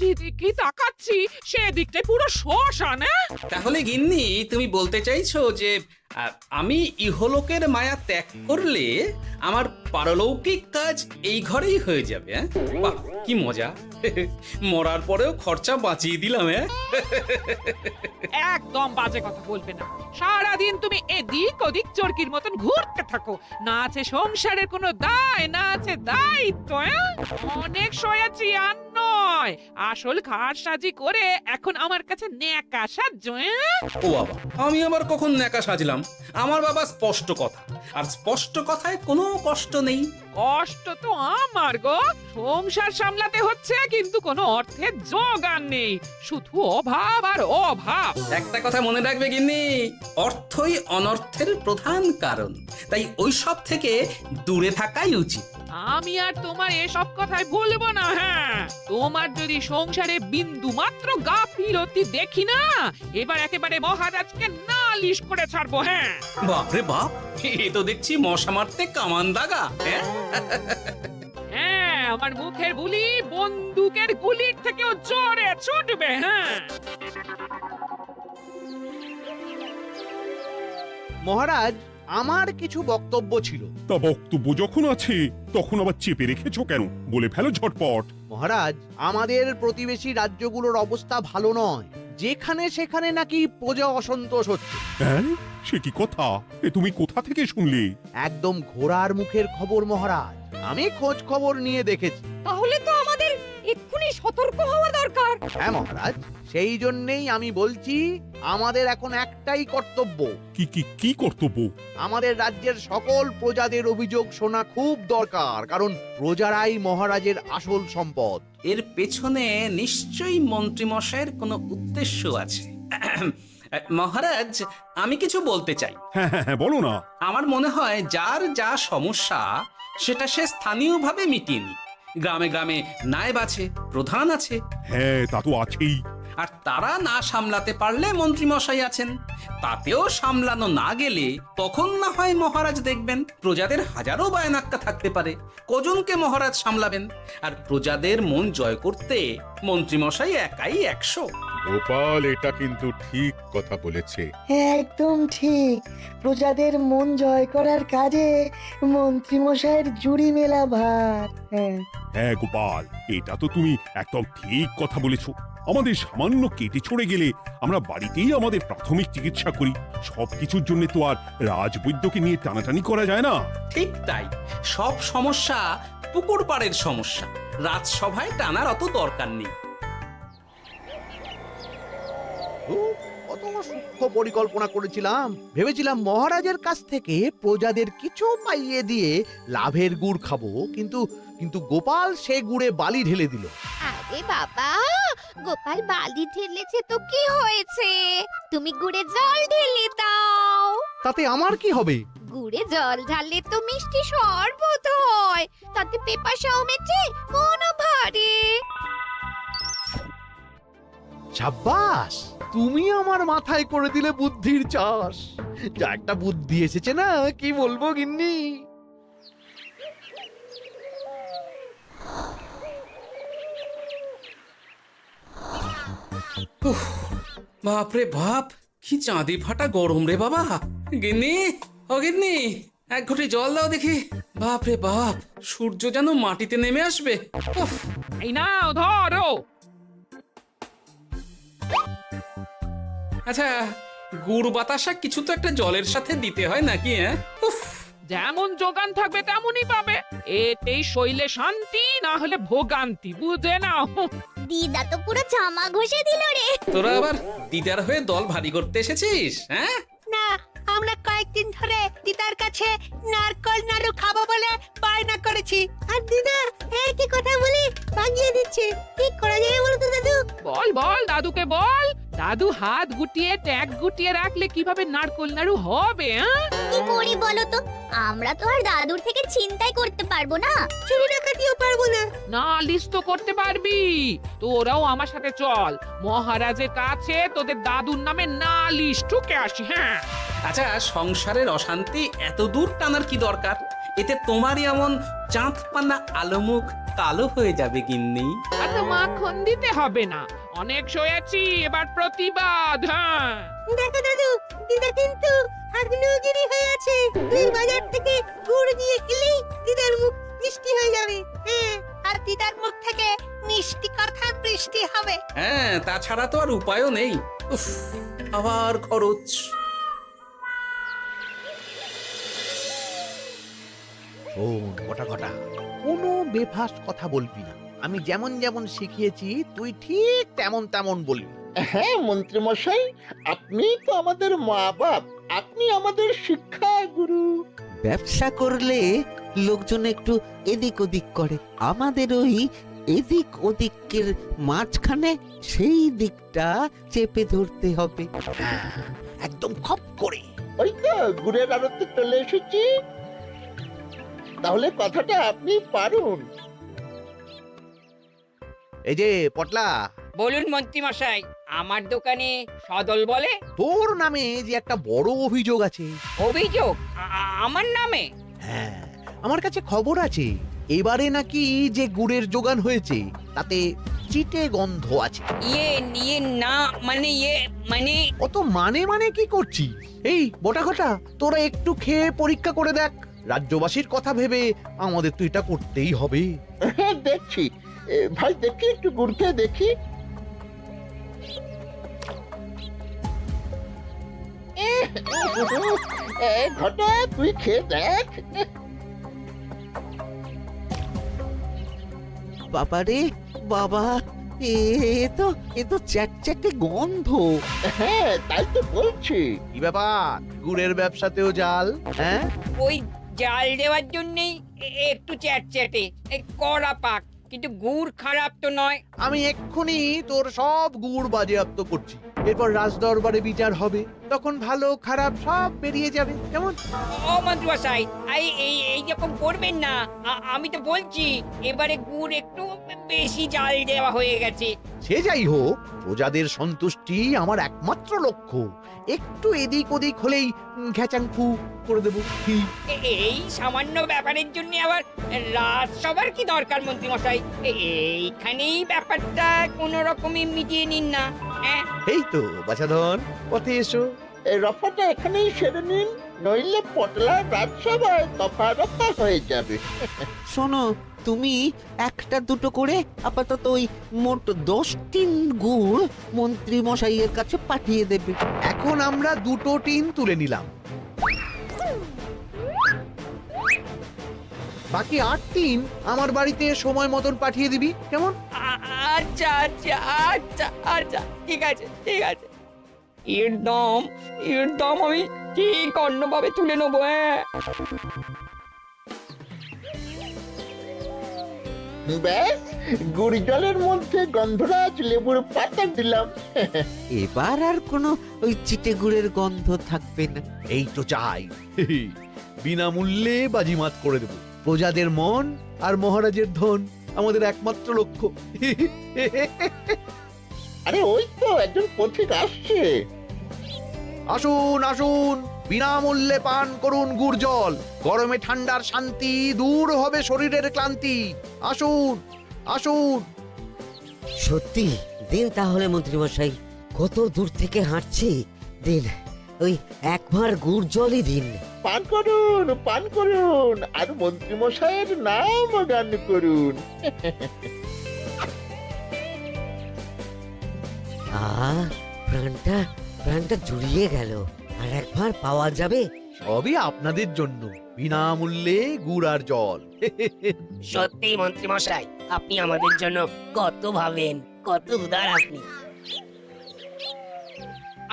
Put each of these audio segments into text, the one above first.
যেদিকেই তাকাচ্ছি সেদিকটাই পুরো শ্মশান। তাহলে গিন্নি তুমি বলতে চাইছো যে আমি ইহলোকের মায়া ত্যাগ করলে আমার পারলৌকিক কাজ এই ঘরেই হয়ে যাবে? বাহ, কি মজা! মরার পরেও খরচা বাঁচিয়ে দিলাম। একদম বাজে কথা বলবে না। সারাদিন তুমি এদিক ওদিক চরকির মতন ঘুরতে থাকো, না আছে সংসারের কোনো দায়, না আছে দায়িত্ব। অনেক সয়াছি আর নয়, আসল ঘাট সাজি করে এখন আমার কাছে ন্যাকা সাহায্য। ও বাবা, আমি আবার কখন ন্যাকা সাজলাম? আমার বাবা স্পষ্ট কথা, আর স্পষ্ট কথায় কোনো কষ্ট নেই। কষ্ট তো আমার গো, সংসার সামলাতে হচ্ছে কিন্তু কোনো অর্থের জোগান নেই, শুধু অভাব আর অভাব। একটা কথা মনে রাখবে গিন্নি, অর্থই অনর্থের প্রধান কারণ, তাই ওই সব থেকে দূরে থাকাই উচিত। আমি আর তোমার এসব কথাই বলবো না। হ্যাঁ, তোমার যদি সংসারে বিন্দু মাত্র গাফিলতি দেখি না, এবার একেবারে মহারাজকে নালিশ করে ছাড়বো। হ্যাঁ, বাপরে বাপ, এ তো দেখছি মশা মারতে কামান দাগা। হ্যাঁ, আমার মুখের বুলি বন্দুকের গুলির থেকেও জোরে ছুটবে। হ্যাঁ, মহারাজ, আমার কিছু বক্তব্য ছিল। তা বক্তব্য যখন আছে তখন আবার চেপে রেখেছো কেন? বলে ফেলো ঝটপট। মহারাজ, আমাদের প্রতিবেশী রাজ্যগুলোর অবস্থা ভালো নয়, যেখানে সেখানে নাকি প্রজা অসন্তোষ হচ্ছে। হ্যাঁ, সে কি কথা? এ তুমি কোথা থেকে শুনলে? একদম ঘোড়ার মুখের খবর মহারাজ, আমি খোঁজ খবর নিয়ে দেখেছি। তাহলে তো আমাদের এক্ষুনি সতর্ক হওয়া দরকার। হ্যাঁ মহারাজ, সেই জন্যেই আমি বলছি আমাদের এখন একটাই কর্তব্য। কি কি কি কর্তব্য? আমাদের রাজ্যের সকল প্রজাদের অভিযোগ শোনা খুব দরকার, কারণ প্রজারাই মহারাজের আসল সম্পদ। এর পেছনে নিশ্চয়ই মন্ত্রীমশাইয়ের কোনো উদ্দেশ্য আছে। মহারাজ, আমি কিছু বলতে চাই। হ্যাঁ হ্যাঁ হ্যাঁ, বলো না। আমার মনে হয় যার যা সমস্যা সেটা সে স্থানীয়ভাবে মিটিয়ে নিক। গ্রামে গ্রামে নায়েব আছে, প্রধান আছে। হ্যাঁ, তা তো আছেই। আর তারা না সামলাতে পারলে মন্ত্রীমশাই আছেন। তাতেও সামলানো না গেলে তখন না হয় মহারাজ দেখবেন। প্রজাদের হাজারো বায়নাক্কা থাকতে পারে, কজনকে মহারাজ সামলাবেন? আর প্রজাদের মন জয় করতে মন্ত্রীমশাই একাই 100। গোপাল এটা কিন্তু ঠিক কথা বলেছে। একদম ঠিক। প্রজাদের মন জয় করার কাজে মন্ত্রীমশাইয়ের জুড়ি মেলা ভার। হ্যাঁ, হ্যাঁ গোপাল, এটা তো তুমি একদম ঠিক কথা বলেছো। আমাদের সামান্য কেটে ছড়ে গেলে আমরা বাড়িতেই আমাদের প্রাথমিক চিকিৎসা করি। সবকিছুর জন্য তো আর রাজবৈদ্যকে নিয়ে টানাটানি করা যায় না। ঠিক তাই, সব সমস্যা পুকুর পাড়ের সমস্যা, রাজসভায় টানার অত দরকার নেই। কত সূক্ষ্ম পরিকল্পনা করেছিলাম। ভেবেছিলাম মহারাজের কাছ থেকে প্রজাদের কিছু পাইয়ে দিয়ে লাভের গুড় খাবো, কিন্তু কিন্তু গোপাল সে গুড়ে বালি ঢেলে দিল। আরে বাবা, গোপাল বালি ঢেলেছে তো কি হয়েছে? তুমি গুড়ে জল ঢেলে দাও। তাতে আমার কি হবে? গুড়ে জল ঢাললে তো মিষ্টি শরবত হয়, তাতে পেপাসাও মেটে, মনও ভরে। সাব্বাস, তুমি আমার মাথায় করে দিলে বুদ্ধির চাষ। যা একটা বুদ্ধি এসেছে না, কি বলবো গিন্নি। বাপরে বাপ, কি চাঁদি ফাটা গরম রে বাবা। গিন্নি, ও গিন্নি, এক ঘটি জল দাও দেখি। বাপরে বাপ, সূর্য যেন মাটিতে নেমে আসবে। উফ, এই নাও ধরো। আচ্ছা, গুড় বাতাসা কিছু তো একটা জলের সাথে দিতে হয় নাকি? উফ, যেমন যোগান থাকবে তেমনই পাবে। এতেই শৈলে শান্তি, না হলে ভোগান্তি, বুঝে নাও। দিদা তো পুরো জামা ঘষে দিল রে। তোরা আবার দিদার হয়ে দল ভারী করতে এসেছিস? হ্যাঁ, না, আমরা কয়েকদিন ধরে দিদার কাছে নারকল নাড়ু খাবো বলে বায়না করেছি। আর দিদা একই কথা বলে ভাঙিয়ে দিচ্ছে। কি করা যায় বলো তো দাদু? বল বল দাদুকে বল। দাদু হাত গুটিয়ে ট্যাগ গুটিয়ে রাখলে কিভাবে নারকোল নাড়ু হবে? কি করি বলো তো? আমরা তো আর দাদুর থেকে চিন্তাই করতে পারবো না, চুরি ডাকাতিও পারবো না। নালিশ তো করতে পারবি। তোরাও আমার সাথে চল, মহারাজের কাছে তোদের দাদুর নামে নালিশ ঠুকে আসি। হ্যাঁ, আচ্ছা, সংসারের অশান্তি এত দূর টানার কি দরকার? এতে তোমারই এমন চাঁদ পানা আলোমুখ কালো হয়ে যাবে গিন্নি। এত মাখন দিতে হবে না, অনেক সয়েছি, এবার প্রতিবাদ। হ্যাঁ, দেখো দাদু, দিদা কিন্তু আগ্নেয়গিরি হয়ে আছে। তুই বাজার থেকে গুড় নিয়ে এলেই দিদার মুখ মিষ্টি হয়ে যাবে। হ্যাঁ, আর দিদার মুখ থেকে মিষ্টি কথা বৃষ্টি হবে। হ্যাঁ, তাছাড়া তো আর উপায়ও নেই। উফ, আবার খরচ। শোন কটা কটা, কোনো বেফাস কথা বলবি না। আমি যেমন যেমন শিখিয়েছি তুই ঠিক তেমন তেমন বলবি। হ্যাঁ মন্ত্রী মশাই, আপনি তো আমাদের মা বাপ, আপনি আমাদের শিক্ষা গুরু। ব্যবসা করলে লোকজন একটু এদিক ওদিক করে, আমাদের ওই এদিক ওদিকের মাঝখানে সেই দিকটা চেপে ধরতে হবে। হ্যাঁ, একদম খপ করে। ওই তো গুড়ের আড়তে চলে এসেছি, তাহলে কথাটা আপনি পারুন। এই যে পটলা, বলুন মন্ত্রী মশাই, আমার দোকানে সদল বলে তোর নামে যে একটা বড় অভিযোগ আছে। অভিযোগ আমার নামে? হ্যাঁ, আমার কাছে খবর আছে এবারে নাকি যে গুড়ের যোগান হয়েছে তাতে চিটে গন্ধ আছে। ইয়ে না মানে মানে অত মানে কি করছি? এই বটাঘটা, তোরা একটু খেয়ে পরীক্ষা করে দেখ। রাজ্যবাসীর কথা ভেবে আমাদের তো এটা করতেই হবে। হ্যাঁ দেখছি, ভাই দেখি একটু গুড় খেয়ে দেখি। ঘটা তুই খেয়ে দেখ। বাবারে বাবা, এ তো চ্যাটচ্যাটে গন্ধ। হ্যাঁ তাই তো বলছি। কি ব্যাপার, গুড়ের ব্যবসাতেও জাল? হ্যাঁ, ওই জাল দেওয়ার জন্যই একটু চ্যাটচ্যাটে, কড়া পাক, কিন্তু গুড় খারাপ তো নয়। আমি এক্ষুনি তোর সব গুড় বাজেয়াপ্ত করছি। এরপর রাজদরবারে বিচার হবে, তখন ভালো খারাপ সব বেরিয়ে যাবে। কেমন? ও মন্ত্রী মশাই, এই রকম করবেন না। আমি তো বলছি এবারে গুড় একটু বেশি জাল দেওয়া হয়ে গেছে। সে যাই হোক, প্রজাদের সন্তুষ্টি আমার একমাত্র লক্ষ্য। একটু এদিক ওদিক হলেই ঘ্যাচাংফু করে দেবো। কি? এই সামান্য ব্যাপারের জন্য আবার রাজসভার কি দরকার মন্ত্রী মশাই? এইখানেই ব্যাপারটা কোনো রকমই মিটিয়ে নিন না। হ্যাঁ, এই তো বাছাধন, পথে এসো। এই রফাটা এখানেই সেরে নিন, নইলে পটলা রাজসভায় দফা রফা হয়ে যাবে। শোনো, তুমি একটা দুটো করে আপাতত ওই মোট 10 টিন গুড় মন্ত্রী মশাইয়ের কাছে পাঠিয়ে দেবে। এখন আমরা 2 টিন তুলে নিলাম, বাকি 8 টিন আমার বাড়িতে সময় মতন পাঠিয়ে দিবি। কেমন? আচ্ছা আচ্ছা আচ্ছা আচ্ছা, ঠিক আছে ঠিক আছে। এর দাম আমি ঠিক অন্যভাবে তুলে নেবো। হ্যাঁ, ব্যাস, গুড় জলের মধ্যে গন্ধরাজ লেবুর পাতা দিলাম। এবার আর কোনো ওই চিটে গুড়ের গন্ধ থাকবে না। এই তো চাই। বিনামূল্যে বাজিমাত করে দেব। প্রজাদের মন আর মহারাজের ধন আমাদের একমাত্র লক্ষ্য। আরে ওই তো একজন পথিক আসছে। আসুন আসুন, বিনামূল্যে পান করুন গুড় জল। গরমে ঠান্ডার শান্তি, দূর হবে শরীরের ক্লান্তি। আসুন আসুন। সত্যি দিন তাহলে মন্ত্রী মশাই, কত দূর থেকে হাঁটছি, দিন ওই একবার গুড় জলই দিন। পান করুন, আর মন্ত্রী মশাইয়ের নাম গান করুন। প্রাণটা জুড়িয়ে গেল। আর একবার পাওয়া যাবে? সবই আপনাদের জন্য, বিনামূল্যে গুড় আর জল। সত্যি মন্ত্রী মশাই, আপনি আমাদের জন্য কত ভাবেন, কত উদার আপনি।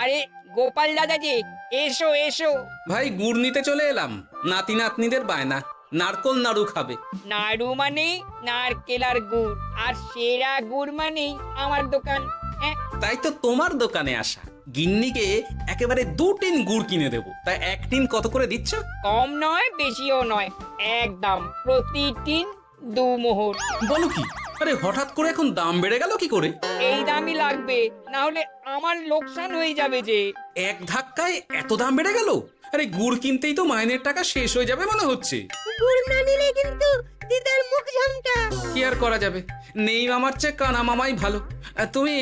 আরে গোপাল দাদা যে, এসো এসো। ভাই, গুড় নিতে চলে এলাম। নাতি নাতনিদের বায়না, নারকোল নাড়ু খাবে। নাড়ু মানে নারকেল আর গুড়, আর সেরা গুড় মানে আমার দোকান। তাই তো তোমার দোকানে আসা। গিন্নিকে একেবারে 2 টিন গুড় কিনে দেবো। তাই 1 টিন কত করে দিচ্ছ? কম নয় বেশিও নয়, একদম প্রতি টিন 2 মোহর। বলো কি? আরে হঠাৎ করে এখন দাম বেড়ে গেল কি করে? এই দামই লাগবে, না হলে আমার লোকসান হয়ে যাবে যে। এক ধাক্কায় এত দাম বেড়ে গেল? আরে গুড় কিনতেই তো মাইনের টাকা শেষ হয়ে যাবে মনে হচ্ছে। গুড় না নিলে কিন্তু দিদার মুখ ঝামটা। কি আর করা যাবে, নেই মামার চেয়ে কানা মামাই ভালো। তুমি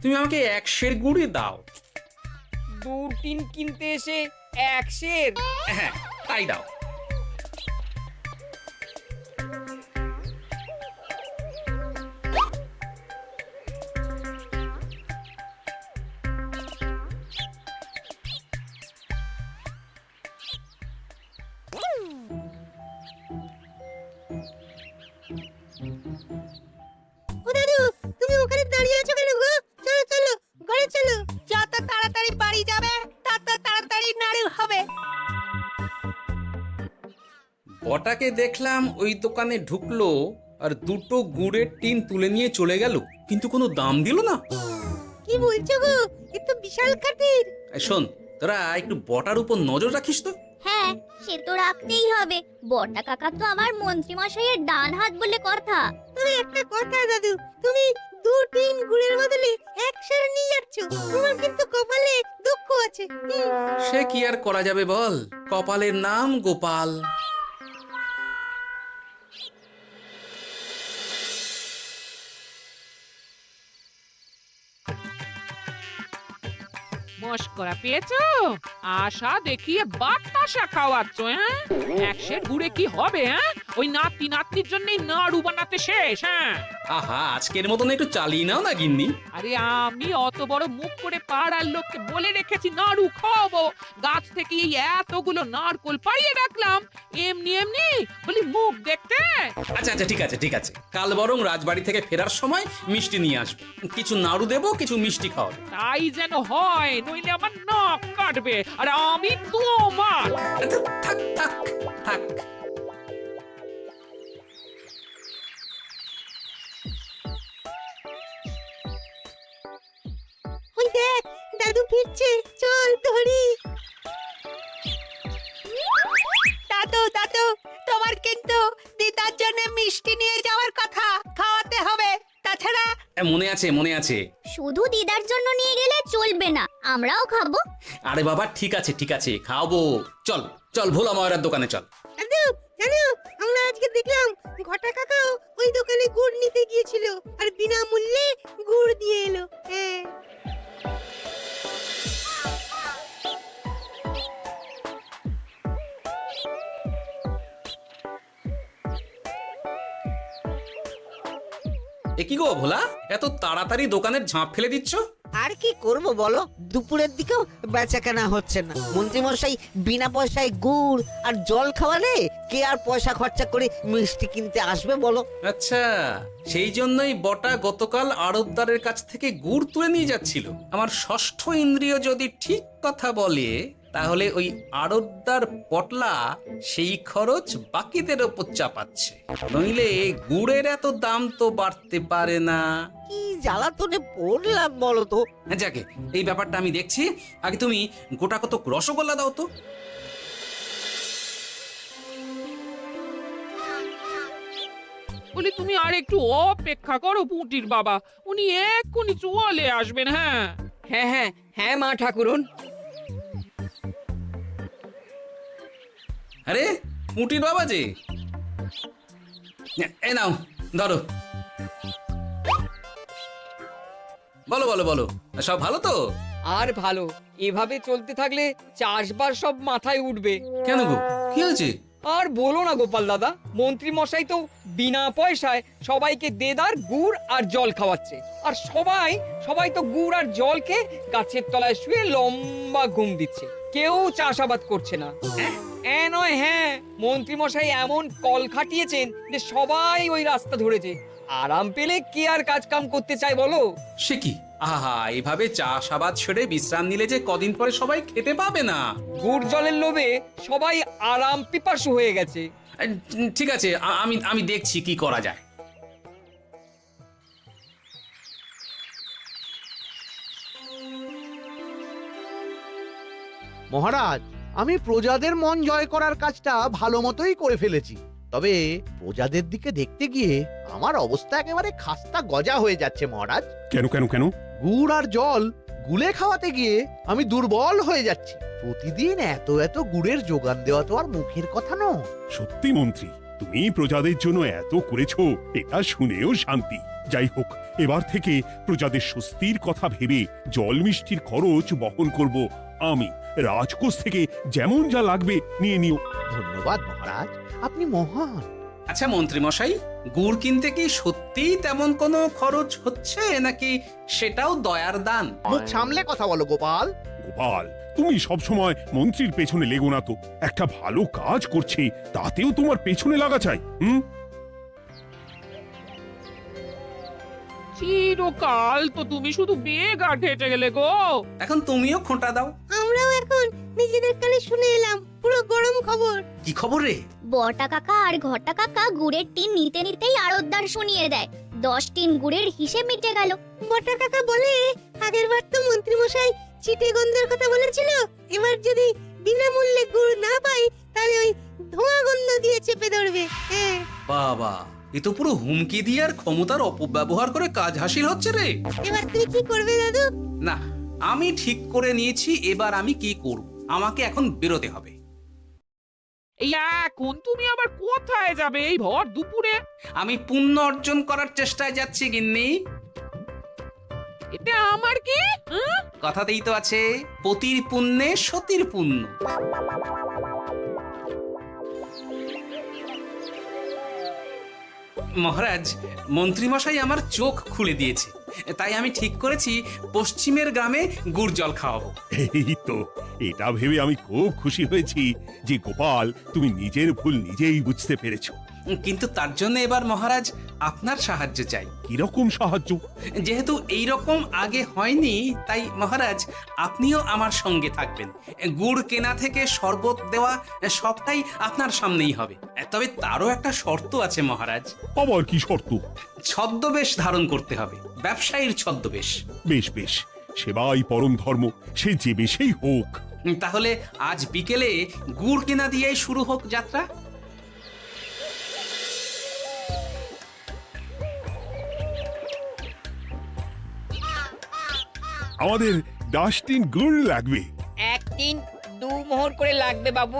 তুমি আমাকে 1 সের গুড়ই দাও। 2 টিন কিনতে এসে 1 সের? হ্যাঁ তাই দাও। ও দাদু, তুমি ওখানে দাঁড়িয়ে আছো কেন গো? চলো চলো, ঘরে চলো। যত তাড়াতাড়ি বাড়ি যাবে তত তাড়াতাড়ি নাড়ু হবে। বটাকে দেখলাম ওই দোকানে ঢুকলো আর 2টো গুড়ের টিন তুলে নিয়ে চলে গেল, কিন্তু কোনো দাম দিল না। কি বলছো গো? এ তো বিশাল খাতির। শোন, তোরা একটু বটার উপর নজর রাখিস তো। হ্যাঁ, সে তো রাখতেই হবে। বড়টা কাকা তো আমার মন্ত্রী মশাইয়ের ডান হাত বলে কথা। তবে একটা কথা দাদু, তুমি 2 টিন গুড়ের বদলে 1 সের নিয়ে যাচ্ছ। তোমার কিন্তু কপালে দুঃখ আছে। সে কি আর করা যাবে বল, কপালের নাম গোপাল। মস্করা পেয়েছো? আশা দেখিয়ে বাতাসা খাওয়াচ্ছ, হ্যাঁ? 1 সের গুড়ে কি হবে, হ্যাঁ? ওই নাতি নাতনির জন্যই নাড়ু বানাতে শেষ, হ্যাঁ? আহা, আজকের মতন একটু চালিয়ে নাও না গিন্নি। আরে আমি অত বড় মুখ করে পাড়ার লোককে বলে রেখেছি নাড়ু খাওয়াবো, গাছ থেকে এই এতগুলো নারকোল পাড়িয়ে রাখলাম, এমনি এমনি বলি মুখ দেখতে। আচ্ছা আচ্ছা, ঠিক আছে ঠিক আছে, কাল বরং রাজবাড়ি থেকে ফেরার সময় মিষ্টি নিয়ে আসবো। কিছু নাড়ু দেবো, কিছু মিষ্টি খাওয়াবো। তাই যেন হয়, নইলে আমার নাক কাটবে আর আমি তোমার। আচ্ছা, থাক থাক থাক। ওই দেখ, দাদু ফিরছে, চল ধরি। দাদু দাদু, তোমার কিন্তু দিদার জন্য মিষ্টি নিয়ে যাওয়ার কথা, খাওয়াতে হবে। তাছাড়া মনে আছে মনে আছে। শুধু দিদার জন্য নিয়ে গেলে চলবে না, আমরাও খাবো। আরে বাবা, ঠিক আছে ঠিক আছে, খাওয়াবো। চল চল, ভোলা ময়রার দোকানে চল। দাদু জানো, আমরা আজকে দেখলাম ঘটা কাকাও ওই দোকানে গুড় নিতে গিয়েছিল আর বিনামূল্যে গুড় দিয়ে এলো। হ্যাঁ, এ কি গো ভোলা, এত তাড়াতাড়ি দোকানের ঝাঁপ ফেলে দিচ্ছ? আর কি করব বলো, দুপুরের দিকেও বেচা কেনা হচ্ছে না। মন্ত্রীমশাই বিনা পয়সায় গুড় আর জল খাওয়ালে কে আর পয়সা খরচা করে মিষ্টি কিনতে আসবে বলো? আচ্ছা, সেই জন্যই বটা গতকাল আড়তদারের কাছ থেকে গুড় তুলে নিয়ে যাচ্ছিল। আমার ষষ্ঠ ইন্দ্রিয় যদি ঠিক কথা বলে, তাহলে ওই আড়তদার পটলা সেই খরচ বাকিদের ওপর চাপাচ্ছে। নইলে গুড়ের এত দাম তো বাড়তে পারে না। কি জ্বালাতনে পড়লাম বলো তো। যাকে, এই ব্যাপারটা আমি দেখছি। আগে তুমি গোটা কত রসগোল্লা দাও তো। বলি তুমি আর একটু অপেক্ষা করো পুঁটির বাবা, উনি এক্ষুনি চলে আসবেন। হ্যাঁ হ্যাঁ হ্যাঁ হ্যাঁ মা ঠাকুরন। আরে পুঁটির বাবা যে, এ নাও ধরো। বলো বলো বলো, সব ভালো তো? আর ভালো, এভাবে চলতে থাকলে চাষবাস সব মাথায় উঠবে। কেন গো, কি হয়েছে? আর বলো না গোপাল দাদা, মন্ত্রী মশাই তো বিনা পয়সায় সবাইকে দেদার গুড় আর জল খাওয়াচ্ছে। আর সবাই তো গুড় আর জলকে গাছের তলায় শুয়ে লম্বা ঘুম দিচ্ছে, কেউ চাষাবাদ করছে না। নয়, হ্যাঁ, মন্ত্রী মশাই এমন কল খাটিয়েছেন যে সবাই ওই রাস্তা ধরেছে। আরাম পেলে কে আর কাজ কাম করতে চায় বলো? সে কি, আহা, এভাবে চাষাবাদ ছেড়ে বিশ্রাম নিলে যে কদিন পরে সবাই খেতে পাবে না। গুড় জলের লোভে সবাই আরাম পিপাসু হয়ে গেছে। ঠিক আছে, আমি দেখছি কি করা যায়। মহারাজ, আমি প্রজাদের মন জয় করার কাজটা ভালো মতোই করে ফেলেছি। তবে প্রজাদের দিকে দেখতে গিয়ে আমার অবস্থা একেবারে খাস্তা গজা হয়ে যাচ্ছে মহারাজ। কেন কেন কেন? গুড় আর জল গুলে খাওয়াতে গিয়ে আমি দুর্বল হয়ে যাচ্ছি। প্রতিদিন এত এত গুড়ের যোগান দেওয়া তো আর মুখের কথা নয়। সত্যি মন্ত্রী, তুমি প্রজাদের জন্য এত করেছো, এটা শুনেও শান্তি। যাই হোক, এবার থেকে প্রজাদের স্বস্তির কথা ভেবে জল মিষ্টির খরচ বহন করব আমি। রাজকোষ থেকে যেমন যা লাগবে নিয়ে নিও। ধন্যবাদ মহারাজ, আপনি মহান। আচ্ছা মন্ত্রী মশাই, গুড় কিনতে কি সত্যি তেমন কোনো খরচ হচ্ছে নাকি সেটাও দয়ার দান? মুখ সামলে কথা বলো গোপাল। গোপাল, তুমি সবসময় মন্ত্রীর পেছনে লেগো না তো। একটা ভালো কাজ করছে, তাতেও তোমার পেছনে লাগা চাই। চিরকাল তো তুমি শুধু বেগার ঘেটে গেলে গো। এখন তুমিও খোঁটা দাও। আমরাও এখন নিজেদের কানে শুনে এলাম পুরো গরম খবর। কি খবর রে? বটা কাকা আর ঘটা কাকা গুড়ের টিন নিতে নিতেই আড়তদার শুনিয়ে দেয় 10 টিন গুড়ের হিসেব মিটে গেল। বটা কাকা বলে, আগের বার তো মন্ত্রী মশাই চিটে গন্ধের কথা বলেছিল, এবার যদি বিনামূল্যে গুড় না পাই তাহলে ওই ধোঁয়া গন্ধ দিয়ে চেপে ধরবে। হ্যাঁ, বাবা, এ তো পুরো হুমকি দিয়ে আর ক্ষমতার অপব্যবহার করে কাজ হাসিল হচ্ছে রে। এবার তুমি কি করবে দাদু? না, আমি ঠিক করে নিয়েছি এবার আমি কি করব। আমাকে এখন বেরোতে হবে। এই এখন তুমি আবার কোথায় যাবে এই ভর দুপুরে? আমি পুণ্য অর্জন করার চেষ্টায় যাচ্ছি গিন্নি। এতে আমার কি? কথাতেই তো আছে, পতির পুণ্যে সতীর পুণ্য। মহারাজ, মন্ত্রীমশাই আমার চোখ খুলে দিয়েছে, তাই আমি ঠিক করেছি পশ্চিমের গ্রামে গুড় জল খাওয়াবো। এই তো, এটা ভেবে আমি খুব খুশি হয়েছি যে গোপাল, তুমি নিজের ভুল নিজেই বুঝতে পেরেছো। কিন্তু তার জন্য এবার মহারাজ আপনার সাহায্য চাই। কিরকম সাহায্য? যেহেতু এই রকম আগে হয়নি, তাই মহারাজ আপনিও আমার সঙ্গে থাকবেন। গুড় কেনা থেকে শরবত দেওয়া সবটাই আপনার সামনেই হবে। তবে তারও একটা শর্ত আছে মহারাজ। আবার কি শর্ত? ছদ্মবেশ ধারণ করতে হবে, ব্যবসায়ীর ছদ্মবেশ। বেশ বেশ, সেবাই পরম ধর্ম, সে যে বেশেই হোক। তাহলে আজ বিকেলে গুড় কেনা দিয়েই শুরু হোক যাত্রা। আমাদের 10 টিন গুড় লাগবে। 1 টিন 2 মোহর করে লাগবে বাবু।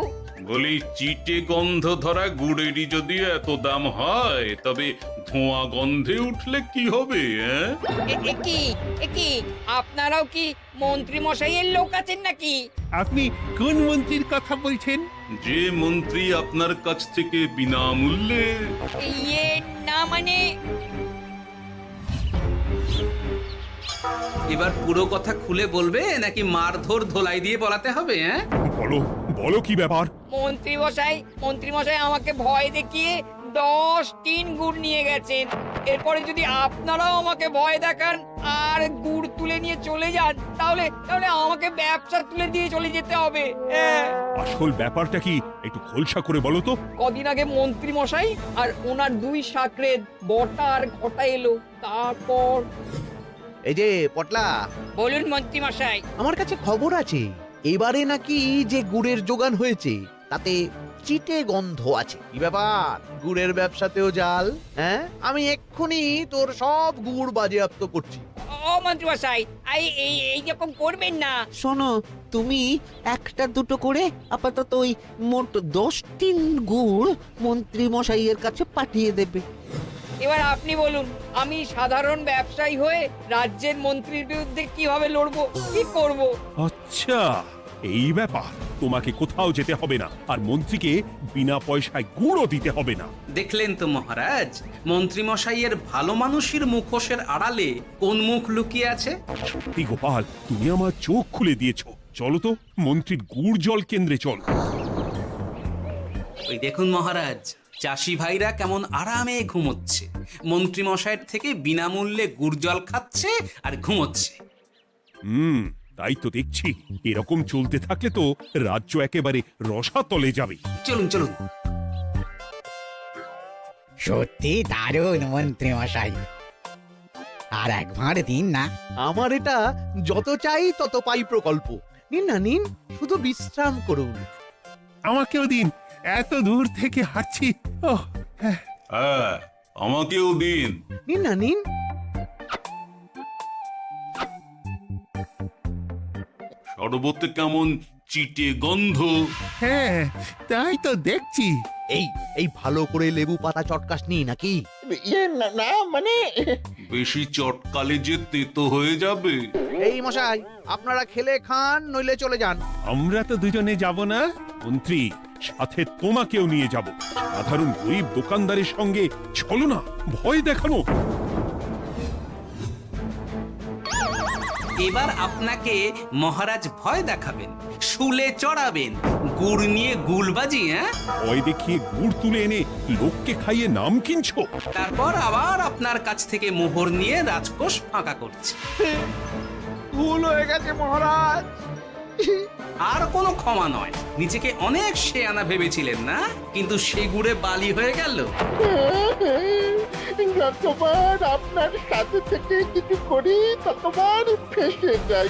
বলি, চিটে গন্ধ ধরা গুড়েরই যদি এত দাম হয়, তবে ধোঁয়া গন্ধে উঠলে কি হবে? কি আপনারাও কি মন্ত্রী মশাইয়ের লোক আছেন নাকি? আপনি কোন মন্ত্রীর কথা বলছেন? যে মন্ত্রী আপনার কাছ থেকে বিনামূল্যে। ইয়ে না মানে, এবার পুরো কথা খুলে বলবে নাকি মারধর ধোলাই দিয়ে বলাতে হবে? বলো বলো, কি ব্যাপার? মন্ত্রী মশাই আমাকে ভয় দেখিয়ে 10 টিন গুড় নিয়ে গেছেন। এরপরে যদি আপনারাও আমাকে ভয় দেখান আর গুড় তুলে নিয়ে চলে যান, তাহলে আমাকে ব্যবসা তুলে দিয়ে চলে যেতে হবে। আসল ব্যাপারটা কি একটু খোলসা করে বলো তো। কদিন আগে মন্ত্রী মশাই আর ওনার 2 সাকরেদ বটা আর ঘটা এলো, তারপর। এই যে পটলা, বলুন মন্ত্রী মশাই। আমার কাছে খবর আছে এবারে নাকি যে গুড়ের যোগান হয়েছে তাতে চিটে গন্ধ আছে। কি ব্যাপার, গুড়ের ব্যবসাতেও জাল? হ্যাঁ, আমি এক্ষুনি তোর সব গুড় বাজেয়াপ্ত করছি। ও মন্ত্রী মশাই, এই রকম করবেন না। শোনো, তুমি 1-2 করে আপাতত ওই মোট 10 টিন গুড় মন্ত্রী মশাইয়ের কাছে পাঠিয়ে দেবে। এবার আপনি বলুন, আমি সাধারণ ব্যবসায়ী হয়ে রাজ্যের মন্ত্রীর বিরুদ্ধে কিভাবে লড়বো, কি করব? আচ্ছা, এই ব্যাপার। তোমাকে কোথাও যেতে হবে না, আর মন্ত্রীকে বিনা পয়সায় গুড়ও দিতে হবে না। দেখলেন তো মহারাজ, মন্ত্রী মশাইয়ের ভালো মানুষের মুখোশের আড়ালে কোন মুখ লুকিয়ে আছে। সত্যি গোপাল, তুমি আমার চোখ খুলে দিয়েছো। চলো তো মন্ত্রীর গুড় জল কেন্দ্রে চল। ওই দেখুন মহারাজ, চাষি ভাইরা কেমন আরামে ঘুমোচ্ছে, মন্ত্রী মশাইয়ের থেকে বিনামূল্যে গুড় জল খাচ্ছে আর ঘুমোচ্ছে। তাই তো দেখছি। এরকম চলতে থাকলে তো রাজ্য একেবারে রসাতলে যাবে। চলুন চলুন। সত্যি দারুণ মন্ত্রী মশাই, আর একবার দিন না। আমার এটা যত চাই তত পাই প্রকল্প। নিন না নিন, শুধু বিশ্রাম করুন। আমাকেও দিন, এত দূর থেকে হাঁটছি। হ্যাঁ, আমাকেও দিন। নিন না নিন। শরবতে কেমন চিটে গন্ধ। হ্যাঁ তাই তো দেখছি। এই ভালো করে লেবু পাতা চটকাসনি নাকি? ইয়ে না না, মানে বেশি চটকালে যে তেতো হয়ে যাবে। এই মশাই, আপনারা খেলে খান নইলে চলে যান। আমরা তো দুজনে যাব না মন্ত্রী, সাথে তোমাকেও নিয়ে যাব। সাধারণ গরিব দোকানদারের সঙ্গে চলো না, ভয় দেখানো। এবার আপনাকে মহারাজ ভয় দেখাবেন, শুলে চড়াবেন, গুড় নিয়ে গুলবাজি। হ্যাঁ, ভয় দেখিয়ে গুড় তুলে এনে লোককে খাইয়ে নাম কিনছো। তারপর আবার আপনার কাছ থেকে মোহর নিয়ে রাজকোষ ফাঁকা করছে। ভুল হয়ে গেছে মহারাজ। আর কোনো ক্ষমা নয়। নিজেকে অনেক শেয়ানা ভেবেছিলেন না, কিন্তু সে গুড়ে বালি হয়ে গেল। যতবার আপনার সাথে থেকে কিছু করি ততবার ফেসে যাই।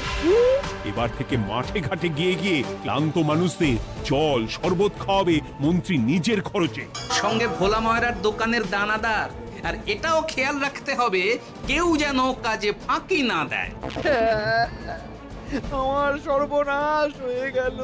এবার থেকে মাঠে ঘাটে গিয়ে গিয়ে ক্লান্ত মানুষদের জল শরবত খাওয়াবে মন্ত্রী নিজের খরচে। সঙ্গে ভোলা ময়রার দোকানের দানাদার। আর এটাও খেয়াল রাখতে হবে কেউ যেন কাজে ফাঁকি না দেয়। আমার সর্বনাশ হয়ে গেল।